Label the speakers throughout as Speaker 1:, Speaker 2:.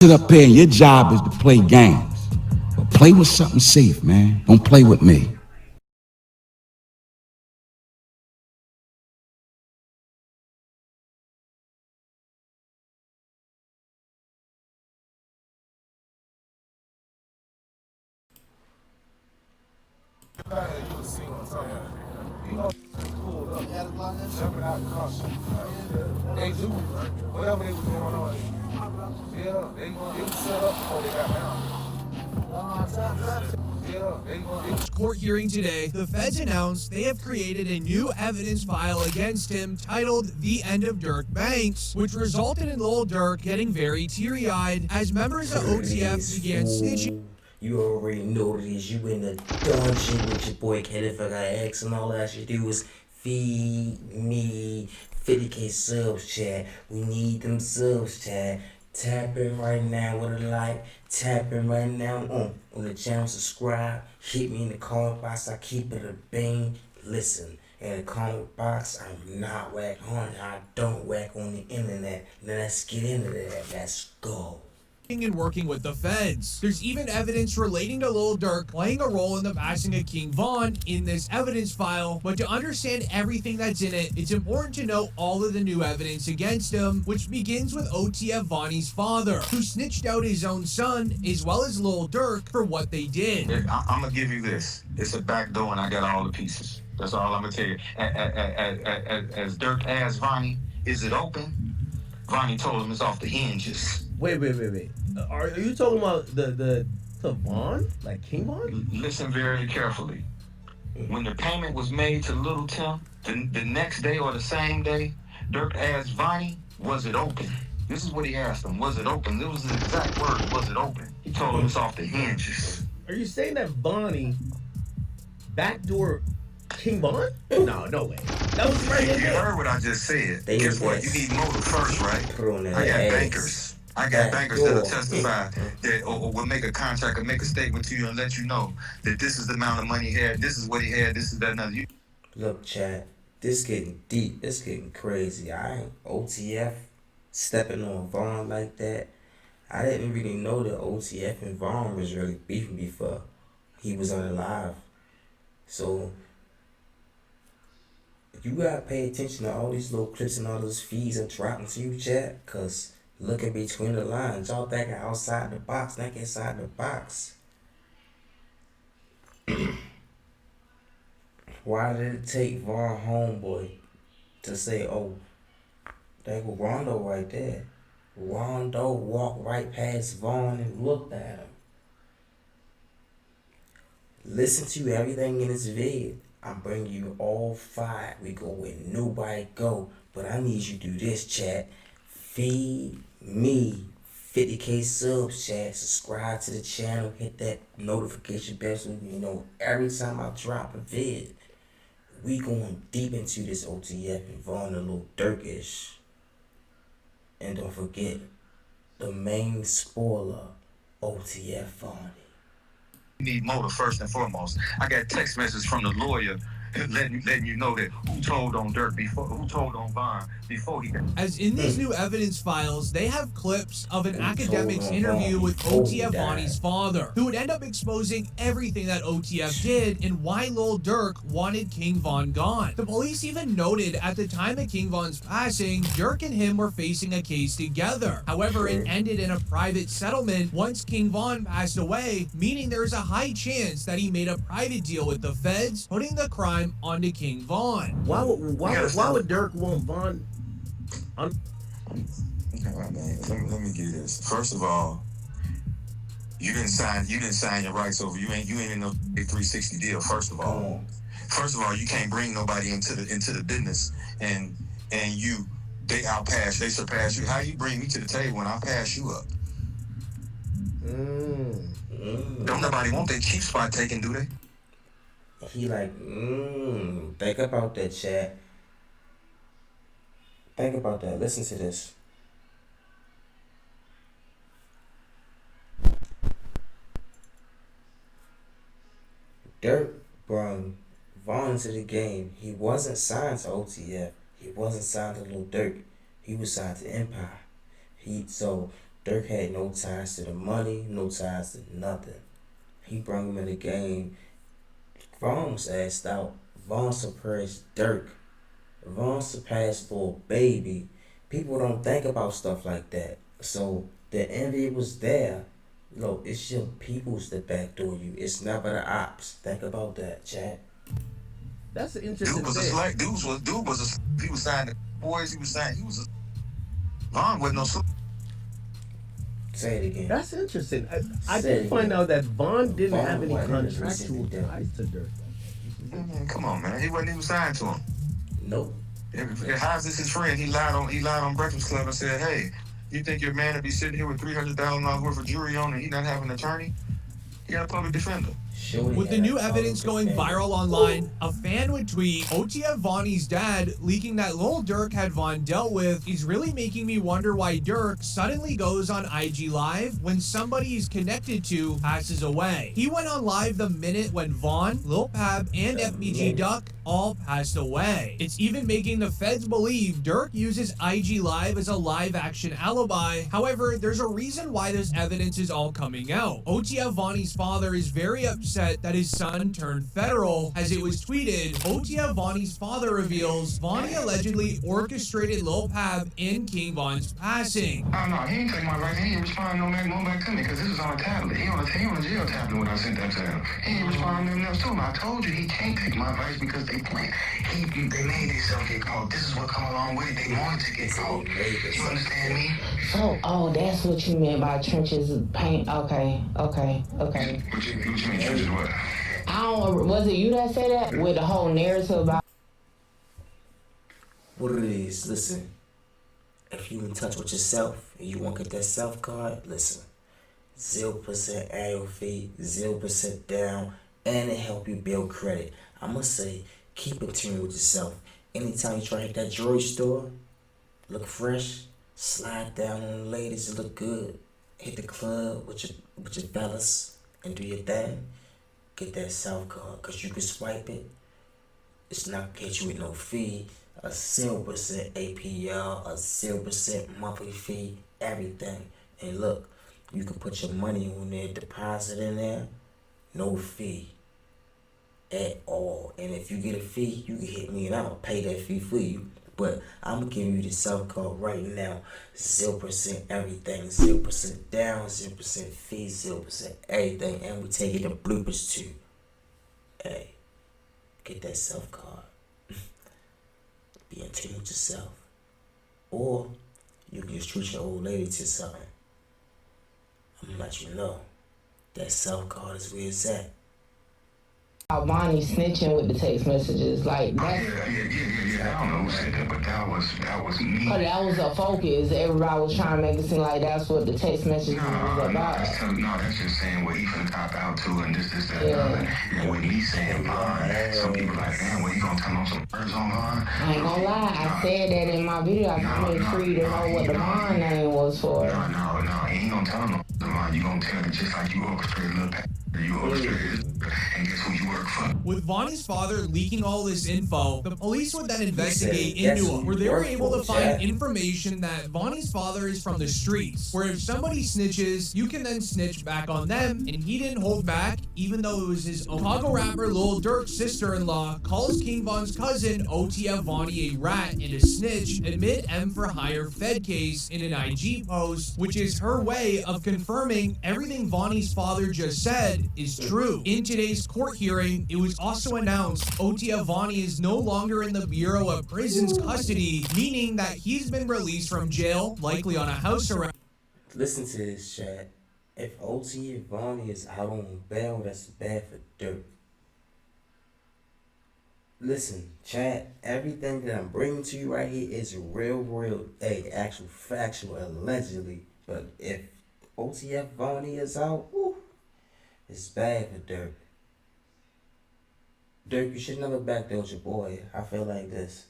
Speaker 1: Sit up here and your job is to play games. But play with something safe, man. Don't play with me.
Speaker 2: Jumping out the car. They do whatever they was going on. Yeah, they was set up before they got down. Yeah, they
Speaker 3: Court hearing today, the feds announced they have created a new evidence file against him titled The End of Durk Banks, which resulted in Lil Durk getting very teary-eyed as members of OTF began snitching.
Speaker 4: You already know it is. You in the dungeon with your boy Kenneth. I got X and all I should do is feed me 50K subs, chat. We need them subs, chat. Tap in right now with a like. Tap in right now on the channel. Subscribe. Hit me in the comment box. I keep it a bang. Listen, in the comment box, I'm not whack on. I don't whack on the internet. Let's get into that. Let's go.
Speaker 3: And working with the feds. There's even evidence relating to Lil Durk playing a role in the passing of King Von in this evidence file, but to understand everything that's in it, it's important to know all of the new evidence against him, which begins with OTF Vonnie's father, who snitched out his own son, as well as Lil Durk, for what they did.
Speaker 5: I'm gonna give you this. It's a back door and I got all the pieces. That's all I'm gonna tell you. As Durk asked Vonnie, is it open? Vonnie told him it's off the hinges.
Speaker 6: Wait. Are you talking about the Vaughn? Like King Vaughn?
Speaker 5: Listen very carefully. When the payment was made to Little Tim, the next day or the same day, Durk asked Vonnie, was it open? This is what he asked him. Was it open? It was the exact word. Was it open? He told him it's off the hinges.
Speaker 6: Are you saying that Vonnie backdoor King Vaughn? No way. That was right
Speaker 5: You
Speaker 6: there.
Speaker 5: heard what I just said.
Speaker 4: They
Speaker 5: Guess what?
Speaker 4: yes.
Speaker 5: You need motive first, right?
Speaker 4: Put on that
Speaker 5: I got
Speaker 4: ass.
Speaker 5: bankers. I got bankers that'll testify that or will make a contract or make a statement to you and let you know that this is the amount of money he had, this is what he had, this is that, another.
Speaker 4: Look, chat, this getting deep. It's getting crazy. I ain't OTF stepping on Vaughn like that. I didn't really know that OTF and Vaughn was really beefing before he was on the live. So you gotta pay attention to all these little clips and all those feeds I'm dropping to you, chat, cause looking between the lines, y'all thinking outside the box, think inside the box. Why did it take Vaughn homeboy to say, oh, there go Rondo right there? Rondo walked right past Vaughn and looked at him. Listen to everything in this vid. I'm bringing you all five. We go where nobody go. But I need you to do this, chat. Feed me 50K subs, chat. Subscribe to the channel. Hit that notification bell so you know every time I drop a vid. We going deep into this OTF and Vaughn a little Durkish. And don't forget the main spoiler, OTF Vonnie.
Speaker 5: You need motive first and foremost. I got text messages from the lawyer letting you know that who told on Durk before, who told on Vaughn before he got.
Speaker 3: As in these new evidence files, they have clips of an academic's interview with OTF Vonnie's father, who would end up exposing everything that OTF did and why Lil Durk wanted King Von gone. The police even noted at the time of King Von's passing, Durk and him were facing a case together. However, it ended in a private settlement once King Von passed away, meaning there's a high chance that he made a private deal with the feds, putting the crime onto King Von.
Speaker 6: Why would Durk want Vaughn?
Speaker 5: All right, man. Let me get this. First of all, you didn't sign your rights over. You ain't in no 360 deal. First of all, you can't bring nobody into the business and they surpass you. How you bring me to the table when I pass you up? Don't nobody want that cheap spot taken, do they?
Speaker 4: He like, think about that, chat. Think about that. Listen to this. Durk brought Vaughn to the game. He wasn't signed to OTF. He wasn't signed to Lil Durk. He was signed to Empire. So Dirk had no ties to the money, no ties to nothing. He brought him in the game. Vaughn was asked out. Vaughn surpassed Dirk. Vaughn surpassed Lil Baby. People don't think about stuff like that. So the envy was there. Look, it's your peoples that backdoor you. It's never the ops. Think about that, chat.
Speaker 6: That's an
Speaker 5: Dude
Speaker 6: interesting
Speaker 5: was a
Speaker 6: thing.
Speaker 5: slight. Dude was a. He was signed to boys. He was signed. He was a. Vaughn wasn't no.
Speaker 4: Say it again.
Speaker 6: That's interesting. I
Speaker 4: Say
Speaker 6: did
Speaker 4: it
Speaker 6: find
Speaker 4: again.
Speaker 6: out that Vaughn didn't
Speaker 4: Vaughn
Speaker 6: have any
Speaker 4: wasn't in the
Speaker 6: contractual
Speaker 4: Mississippi
Speaker 6: ties to Dirk.
Speaker 5: Man, come on, man. He wasn't even signed to him.
Speaker 4: Nope.
Speaker 5: How's this his friend? He lied on Breakfast Club and said, "Hey, you think your man would be sitting here with $300,000 worth of jewelry on and he not have an attorney? He got a public defender."
Speaker 4: Shorty
Speaker 3: With the
Speaker 4: had
Speaker 3: new
Speaker 4: a
Speaker 3: evidence
Speaker 4: public
Speaker 3: going
Speaker 4: defender.
Speaker 3: viral online, a fan would tweet, OTF Vonnie's dad leaking that Lil Durk had Von dealt with is really making me wonder why Durk suddenly goes on IG Live when somebody he's connected to passes away. He went on live the minute when Von, Lil Pab, and FBG Duck all passed away. It's even making the feds believe Durk uses IG Live as a live action alibi. However, there's a reason why this evidence is all coming out. OTF Vonnie's father is very upset that his son turned federal. As it was tweeted, OTF Vonnie's father reveals Vonnie allegedly orchestrated Lil Pab and King Von's passing.
Speaker 7: Oh no, he ain't take my rights. He ain't respond no back to me because this is on a tablet. He on a jail tablet when I sent that to him. He ain't respond to nothing else to him. I told you he can't take my advice because they playing. They made themselves get caught. This is what come along with it. They wanted to get caught. You understand me?
Speaker 8: Oh, that's what you meant by trenches paint. Okay.
Speaker 7: What you mean trenches what?
Speaker 8: Was it you that said that with the whole narrative about?
Speaker 4: What it is, listen. If you in touch with yourself and you want to get that self card, listen. 0% annual fee, 0% down, and it help you build credit. I'ma say, keep in tune with yourself. Anytime you try to hit that jewelry store, look fresh, slide down on the ladies, you look good. Hit the club with your fellas and do your thing. Get that self card, cause you can swipe it. It's not get you with no fee. A 0% APR, a 0% monthly fee, everything. And look, you can put your money on there, deposit in there, no fee at all. And if you get a fee, you can hit me and I'll pay that fee for you. But I'm gonna give you the self card right now. 0% everything, 0% down, 0% fee, 0% everything. And we take it to bloopers too. Hey, get that self card. Be in tune with yourself. Or you can just treat your old lady to something. I'm gonna let you know that self card is where it's at.
Speaker 8: Bonnie snitching with the text messages, like that's.
Speaker 7: Yeah. I don't know who said that, but that was me.
Speaker 8: Cause that was a focus. Everybody was trying to make it seem like that's what the text messages was about.
Speaker 7: That's just saying what he finna cop out to and this, that,
Speaker 8: Yeah.
Speaker 7: and other. And with me saying Vaughn, some people like, damn, what you gonna tell on some birds on Vaughn?
Speaker 8: I ain't gonna lie, I said that in my video. I made sure you to know what the Vaughn name was for.
Speaker 7: No, he ain't gonna tell him no Vaughn. You gonna tell it just like you orchestrated Lil Pat. You orchestrated this, and guess who you work for?
Speaker 3: With Vonnie's father leaking all this info, the police would then investigate
Speaker 4: Yes,
Speaker 3: into him, where they were able to
Speaker 4: workforce,
Speaker 3: find
Speaker 4: yeah.
Speaker 3: information that Vonnie's father is from the streets, where if somebody snitches, you can then snitch back on them, and he didn't hold back, even though it was his own. Chicago rapper Lil Durk's sister-in-law calls King Von's cousin OTF Vonnie a rat and a snitch amid M for Hire Fed case in an IG post, which is her way of confirming everything Vonnie's father just said is true. In today's court hearing, it was also announced OTF Vonnie is no longer in the Bureau of Prisons custody, meaning that he's been released from jail, likely on a house arrest.
Speaker 4: Listen to this, chat. If OT and Vonnie is out on bail, that's bad for Durk. Listen, chat, everything that I'm bringing to you right here is real, actual, factual, allegedly. But if OTF Vonnie is out, it's bad for Durk. Durk, you should never backdoor your boy. I feel like this.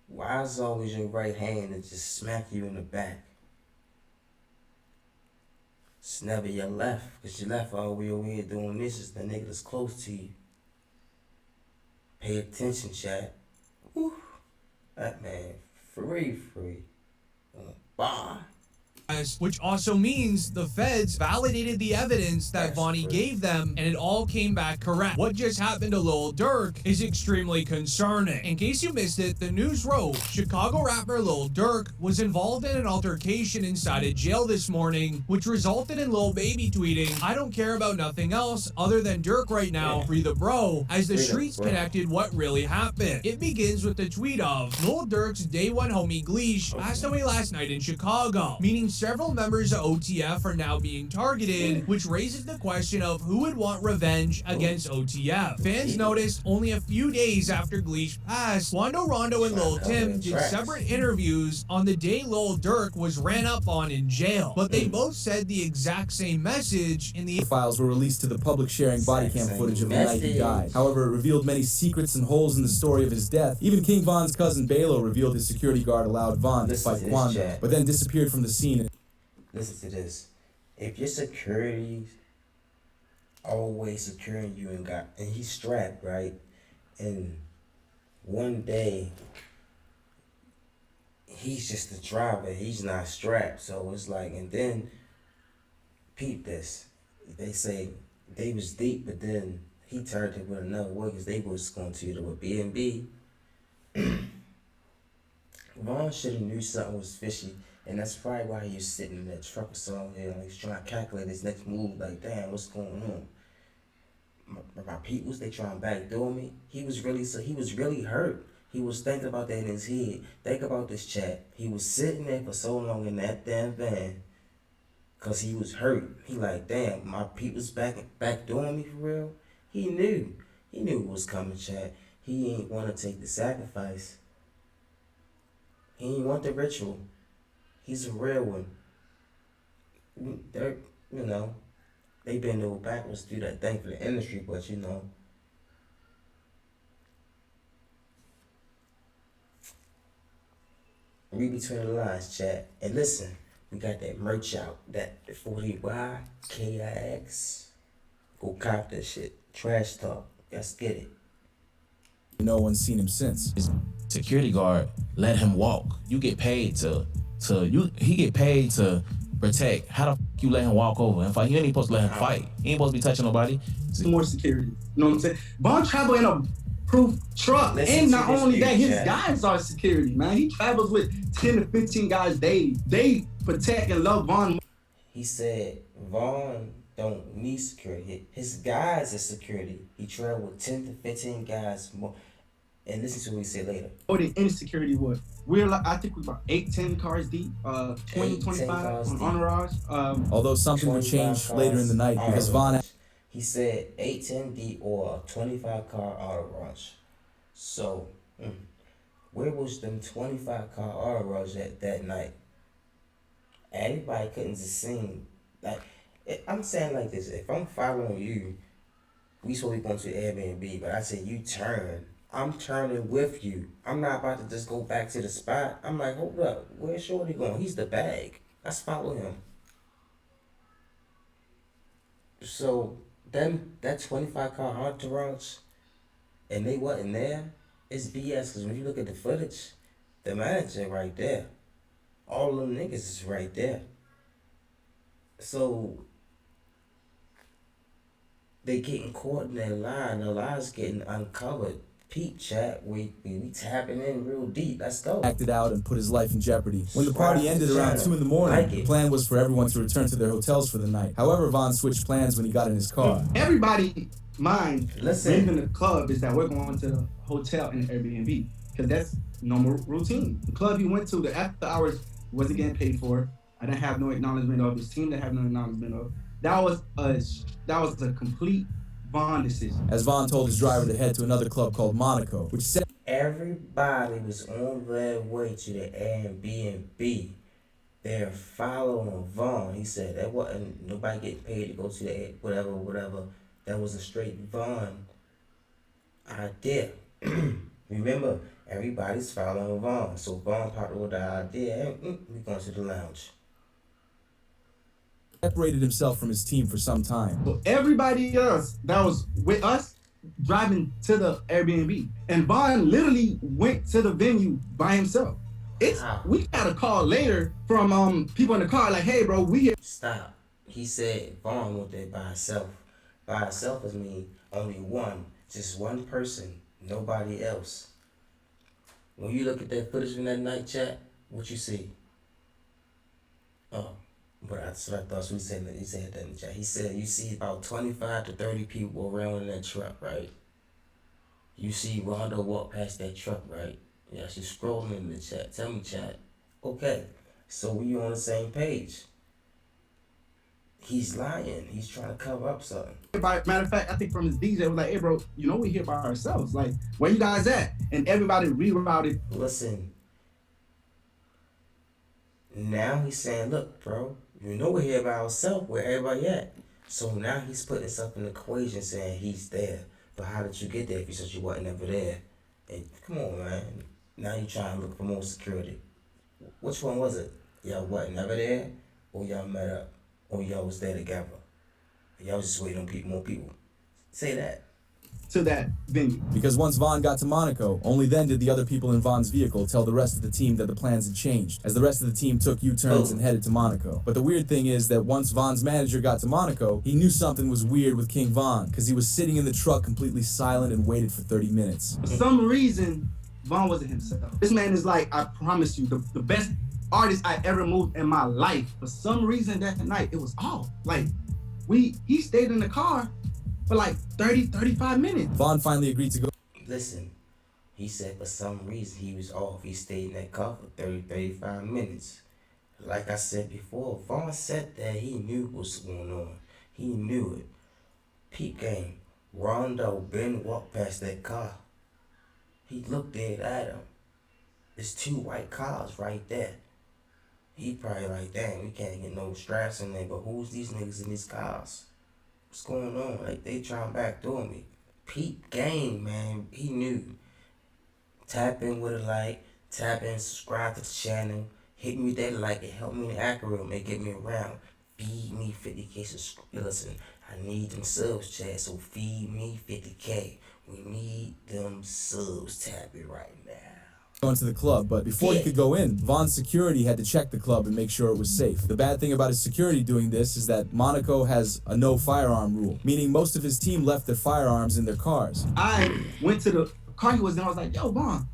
Speaker 4: Why is always your right hand and just smack you in the back? It's never your left, because your left all the way over here doing this is the nigga that's close to you. Pay attention, chat. Woo. That man, free. Bye.
Speaker 3: which also means the feds validated the evidence that Vonnie gave them, and it all came back correct. What just happened to Lil Durk is extremely concerning. In case you missed it, the news wrote Chicago rapper Lil Durk was involved in an altercation inside a jail this morning, which resulted in Lil Baby tweeting, "I don't care about nothing else other than Durk right now, free the bro," as the streets connected what really happened. It begins with the tweet of, Lil Durk's day one homie Gleesh passed away last night in Chicago, meaning several members of OTF are now being targeted, which raises the question of who would want revenge against OTF. Fans noticed only a few days after Gleesh passed, Wando Rondo and Lil Tim did separate interviews on the day Lil Durk was ran up on in jail, but they both said the exact same message in the
Speaker 9: files were released to the public, sharing body cam footage of the night he died. However, it revealed many secrets and holes in the story of his death. Even King Von's cousin Balo revealed his security guard allowed Von to fight Quando, but then disappeared from the scene.
Speaker 4: Listen to this. If your security's always securing you and he's strapped, right? And one day he's just the driver, he's not strapped. So it's like, and then peep this. They say they was deep, but then he turned it with another word because they was going to it with B&B. Von should have knew something was fishy, and that's probably why he was sitting in that truck or something. Like he's trying to calculate his next move. Like, damn, what's going on? My peoples, they trying to backdoor me. He was really hurt. He was thinking about that in his head. Think about this, chat. He was sitting there for so long in that damn van, cause he was hurt. He like, damn, my people's backdooring me for real. He knew it was coming, chat. He ain't want to take the sacrifice. He ain't want the ritual. He's a real one. They're, they been over backwards through that thing for the industry, but read between the lines, chat. And listen, we got that merch out, that 40Y, KIX. Go cop that shit. Trash talk. Let's get it.
Speaker 9: No one's seen him since.
Speaker 10: His security guard let him walk. You get paid he get paid to protect. How the f you let him walk over and fight? You ain't supposed to let him fight. He ain't supposed to be touching nobody.
Speaker 11: More security. You know what I'm saying? Von travel in a proof truck. And not only that, his guys are security, man. He travels with 10 to 15 guys daily. They protect and love Von. He said Von don't need security. His guys are security. He traveled with 10 to 15 guys more. And listen to what he said later. More than any security would. I think we're about 8-10 cars deep, 20-25 on entourage.
Speaker 9: Although something would change later in the night because Von...
Speaker 4: He said 8-10 deep or a 25-car entourage. So, where was them 25-car entourage at that night? Everybody couldn't just sing. Like, I'm saying like this. If I'm following you, we supposed to be going to Airbnb, but I said you turn. I'm turning with you. I'm not about to just go back to the spot. I'm like, hold up, where's Shorty going? He's the bag. Let's follow him. So then that 25-car entourage, and they wasn't there, it's BS. Because when you look at the footage, the manager right there, all them niggas is right there. So they getting caught in that line. The line's getting uncovered. Peep, chat, we tapping in real deep. Let's go.
Speaker 9: Acted out and put his life in jeopardy. When the party ended around 2 a.m, the plan was for everyone to return to their hotels for the night. However, Von switched plans when he got in his car.
Speaker 11: Everybody mind leaving the club is that we're going to the hotel and Airbnb, because that's normal routine. The club he went to, the after hours wasn't getting paid for. I didn't have no acknowledgement of. His team didn't have no acknowledgement of. That was a complete Von decision.
Speaker 9: As Von told his driver to head to another club called Monaco, which said
Speaker 4: everybody was on their way to the Airbnb. They're following Von. He said that wasn't nobody getting paid to go to the whatever. That was a straight Von idea. Remember, everybody's following Von. So Von popped with the idea, and we're going to the lounge.
Speaker 9: Separated himself from his team for some time.
Speaker 11: So everybody else that was with us driving to the Airbnb, and Von literally went to the venue by himself. We got a call later from people in the car like, hey bro, we here.
Speaker 4: Stop. He said Vaughn went there by himself. By himself is mean only one, just one person, nobody else. When you look at that footage from that night, chat, what you see? Oh, but that's what I thought. So he said that in the chat. He said you see about 25 to 30 people around in that truck, right? You see Rondo walk past that truck, right? Yeah, she's scrolling in the chat. Tell me, chat. Okay, so we on the same page. He's lying. He's trying to cover up something.
Speaker 11: Matter of fact, I think from his DJ, was like, hey bro, you know we here by ourselves. Like, where you guys at? And everybody rerouted.
Speaker 4: Listen. Now he's saying, look, bro, you know we're here by ourselves. Where everybody at? So now he's putting himself in the equation saying he's there. But how did you get there if you said you wasn't ever there? And come on, man. Now you trying to look for more security. Which one was it? Y'all wasn't ever there? Or y'all met up? Or y'all was there together? Y'all was just waiting on more people. Say that.
Speaker 11: To that venue.
Speaker 9: Because once Vaughn got to Monaco, only then did the other people in Vaughn's vehicle tell the rest of the team that the plans had changed, as the rest of the team took U-turns and headed to Monaco. But the weird thing is that once Vaughn's manager got to Monaco, he knew something was weird with King Von, because he was sitting in the truck completely silent and waited for 30 minutes.
Speaker 11: For some reason, Von wasn't himself. This man is like, I promise you, the best artist I ever moved in my life. For some reason that night, it was off. Like, he stayed in the car for like 30, 35 minutes.
Speaker 9: Vaughn finally agreed to go.
Speaker 4: Listen, he said for some reason he was off. He stayed in that car for 30, 35 minutes. Like I said before, Vaughn said that he knew what was going on. He knew it. Peep game. Rondo Ben walked past that car. He looked dead at him. There's two white cars right there. He probably like, dang, we can't get no straps in there, but who's these niggas in these cars? What's going on? Like, they trying to backdoor me. Peep game, man. He knew. Tap in with a like. Tap in, subscribe to the channel. Hit me with that like. It help me in the algorithm. It get me around. Feed me 50K subscribers. Listen, I need them subs, chat. So feed me 50K. We need them subs. Tap it right now.
Speaker 9: Going to the club, but before he could go in, Vaughn's security had to check the club and make sure it was safe. The bad thing about his security doing this is that Monaco has a no firearm rule, meaning most of his team left their firearms in their cars.
Speaker 11: I went to the car he was in. I was like, yo, Vaughn.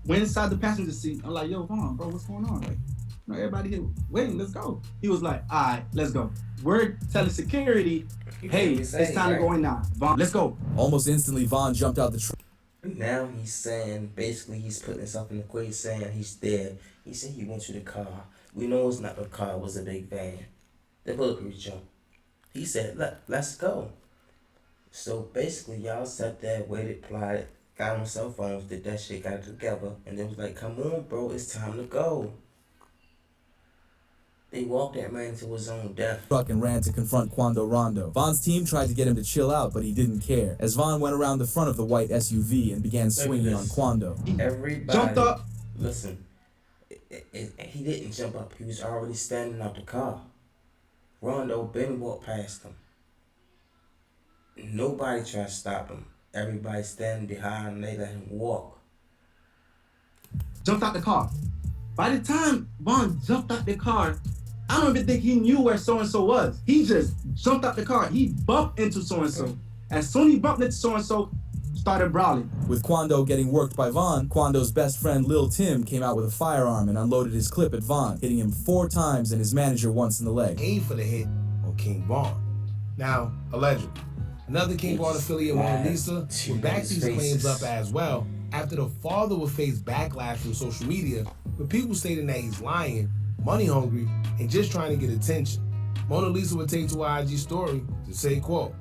Speaker 11: Went inside the passenger seat. I'm like, yo, Vaughn, bro, what's going on? Like, you know, everybody here waiting, let's go. He was like, all right, let's go. We're telling security, hey, it's time to go in now. Vaughn, let's go.
Speaker 9: Almost instantly, Vaughn jumped out the truck.
Speaker 4: Now he's saying, basically he's putting himself in the equation saying he's there. He said he went to the car. We know it's not a car, it was a big van. The bulletproof jump. He said, let's go. So basically y'all sat there, waited, plotted, got on cell phones, did that shit, got it together, and then was like, come on bro, it's time to go. They walked that man to his own death.
Speaker 9: Truck and ran to confront Quando Rondo. Vaughn's team tried to get him to chill out, but he didn't care, as Vaughn went around the front of the white SUV and began swinging on Quando.
Speaker 4: Everybody
Speaker 11: jumped up.
Speaker 4: Listen, he didn't jump up. He was already standing out the car. Rondo Ben walked past him. Nobody tried to stop him. Everybody standing behind him. They let him walk.
Speaker 11: Jumped out the car. By the time Vaughn jumped out the car, I don't even think he knew where so-and-so was. He just jumped out the car. He bumped into so-and-so. As soon as he bumped into so-and-so, started brawling.
Speaker 9: With Quando getting worked by Vaughn, Quando's best friend Lil Tim came out with a firearm and unloaded his clip at Vaughn, hitting him 4 times and his manager once in the leg.
Speaker 2: Aid for the hit on King Vaughn. Now, allegedly, another King Vaughn affiliate, Mona Lisa, would back these claims up as well after the father would face backlash from social media with people stating that he's lying, money hungry, and just trying to get attention. Mona Lisa would take to her IG story to say, quote,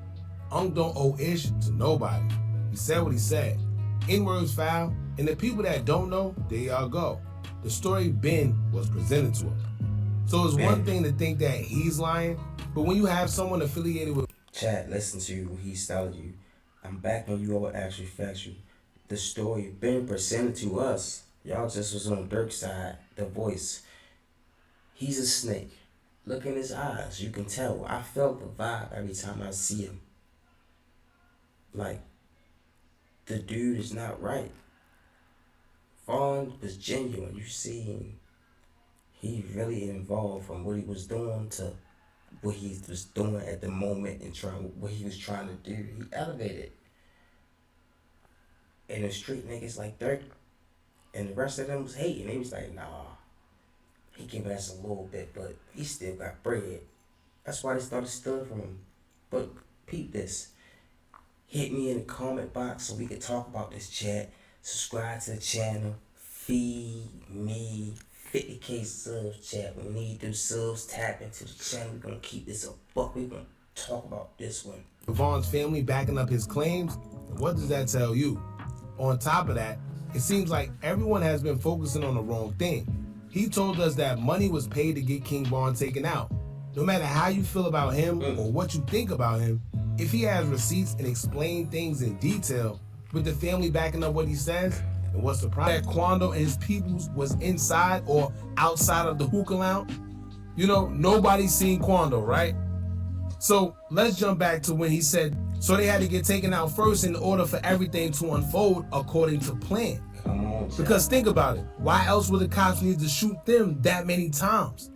Speaker 2: "Unc don't owe ish to nobody. He said what he said. N-words foul, and the people that don't know, there y'all go. The story Ben was presented to him." So it's one thing to think that he's lying, but when you have someone affiliated with...
Speaker 4: Chat, listen to what he's telling you. I'm back on you all actually factual. The story Ben presented to us. Y'all just was on Durk's side, the voice. He's a snake. Look in his eyes. You can tell. I felt the vibe every time I see him. Like, the dude is not right. Vaughn was genuine. You see, he really involved from what he was doing to what he was doing at the moment and what he was trying to do. He elevated. And the street niggas like Durk and the rest of them was hating. They was like, nah, he giving us a little bit, but he still got bread. That's why they started stealing from him. But peep this. Hit me in the comment box so we can talk about this, chat. Subscribe to the channel. Feed me 50K subs, chat. We need them subs. Tap into the channel. We're gonna keep this a buck. We're gonna talk about this one.
Speaker 2: Vaughn's family backing up his claims. What does that tell you? On top of that, it seems like everyone has been focusing on the wrong thing. He told us that money was paid to get King Von taken out. No matter how you feel about him or what you think about him, if he has receipts and explain things in detail, with the family backing up what he says, and what's the problem? That Quando and his peoples was inside or outside of the hookah lounge? You know, nobody's seen Quando, right? So let's jump back to when he said, so they had to get taken out first in order for everything to unfold according to plan. Because think about it, why else would the cops need to shoot them that many times?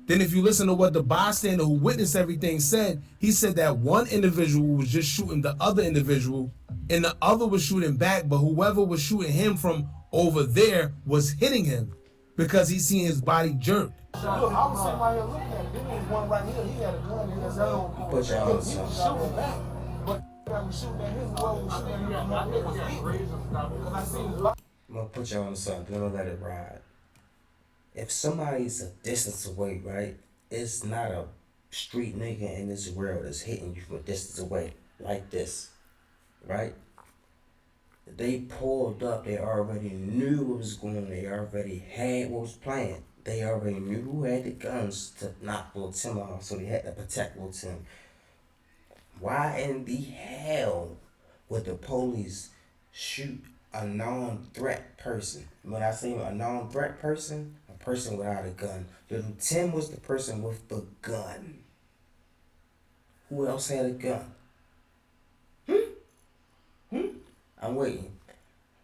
Speaker 2: Then if you listen to what the bystander who witnessed everything said, he said that one individual was just shooting the other individual and the other was shooting back, but whoever was shooting him from over there was hitting him because he seen his body jerk.
Speaker 12: Look, I was sitting right here looking at it. There was one right here. He had a gun in his hand. He was shooting back. But I was shooting at him. Whoever was shooting at him, my leg was beating. Because I seen his body.
Speaker 4: I'm gonna put y'all on something. I'm gonna let it ride. If somebody's a distance away, right? It's not a street nigga in this world that's hitting you from a distance away like this, right? They pulled up. They already knew what was going on. They already had what was planned. They already knew who had the guns to knock Lil Tim off, so they had to protect Lil Tim. Why in the hell would the police shoot a non-threat person? When I say a non-threat person, a person without a gun. Little Tim was the person with the gun. Who else had a gun? I'm waiting.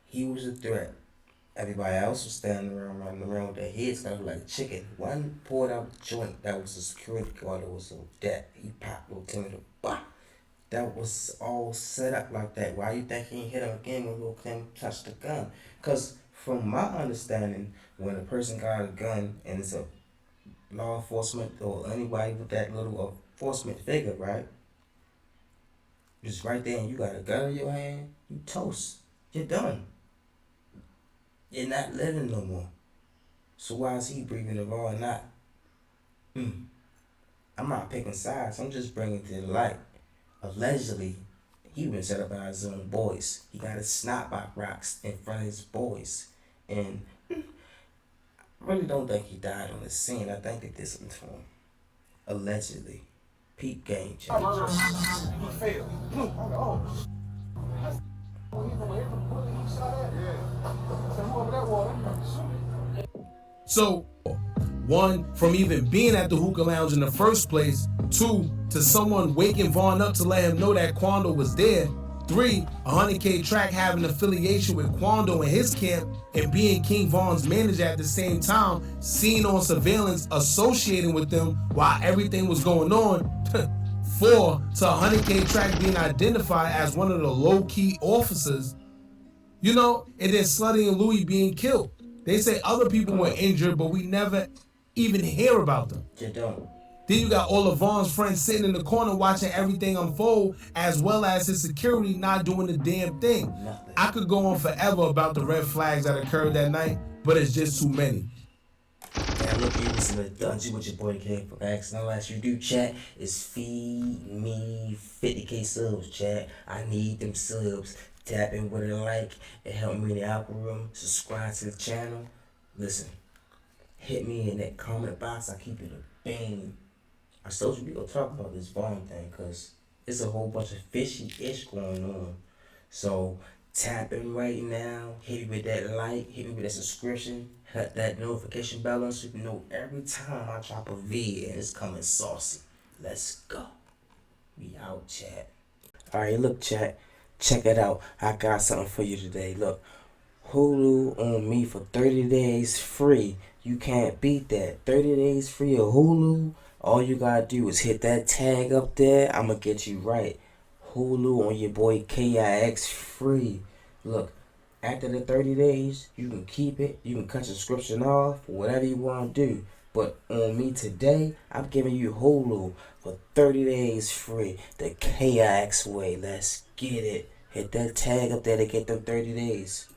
Speaker 4: He was a threat. Everybody else was standing around running around with their heads kind of like a chicken. One pulled out a joint that was a security guard that was on deck. He popped Lil Tim in the bah. That was all set up like that. Why you think he ain't hit him again when Lil Tim touched the gun? Because from my understanding, when a person got a gun and it's a law enforcement or anybody with that little enforcement figure, right? Just right there and you got a gun in your hand, you toast. You're done. You're not living no more. So why is he breathing the law or not? I'm not picking sides. I'm just bringing it to the light. Allegedly, he been set up by his own boys. He got his snot by rocks in front of his boys. And I really don't think he died on the scene. I think they did something to him. Allegedly. Peep game, chat.
Speaker 12: He failed. Oh,
Speaker 2: So, one, from even being at the hookah lounge in the first place. Two, to someone waking Vaughn up to let him know that Quando was there. Three, a 100K track having affiliation with Quando and his camp and being King Von's manager at the same time, seen on surveillance associating with them while everything was going on. 4, to a 100K track being identified as one of the low-key officers. You know, and then Slutty and Louie being killed. They say other people were injured, but we never even hear about them.
Speaker 4: You don't.
Speaker 2: Then you got all of Vaughn's friends sitting in the corner watching everything unfold, as well as his security not doing the damn thing.
Speaker 4: Nothing.
Speaker 2: I could go on forever about the red flags that occurred that night, but it's just too many.
Speaker 4: Yeah, look, you listen to Dungeon with your boy K for X. And all that you do, chat, is feed me 50K subs, chat. I need them subs. Tap in with a like. It help me in the algorithm. Subscribe to the channel. Listen, hit me in that comment box. I keep it a bang. I told you we gonna talk about this Vaughn thing because it's a whole bunch of fishy-ish going on. So tap in right now. Hit me with that like. Hit me with that subscription. Hit that notification bell on so you know every time I drop a vid and it's coming saucy. Let's go. We out, chat. Alright, look, chat. Check it out. I got something for you today. Look, Hulu on me for 30 days free. You can't beat that. 30 days free of Hulu. All you gotta do is hit that tag up there. I'ma get you right. Hulu on your boy KIX free. Look, after the 30 days, you can keep it. You can cut your subscription off. Whatever you want to do. But on me today, I'm giving you Hulu for 30 days free. The KIX way. Let's get it. Hit that tag up there to get them 30 days.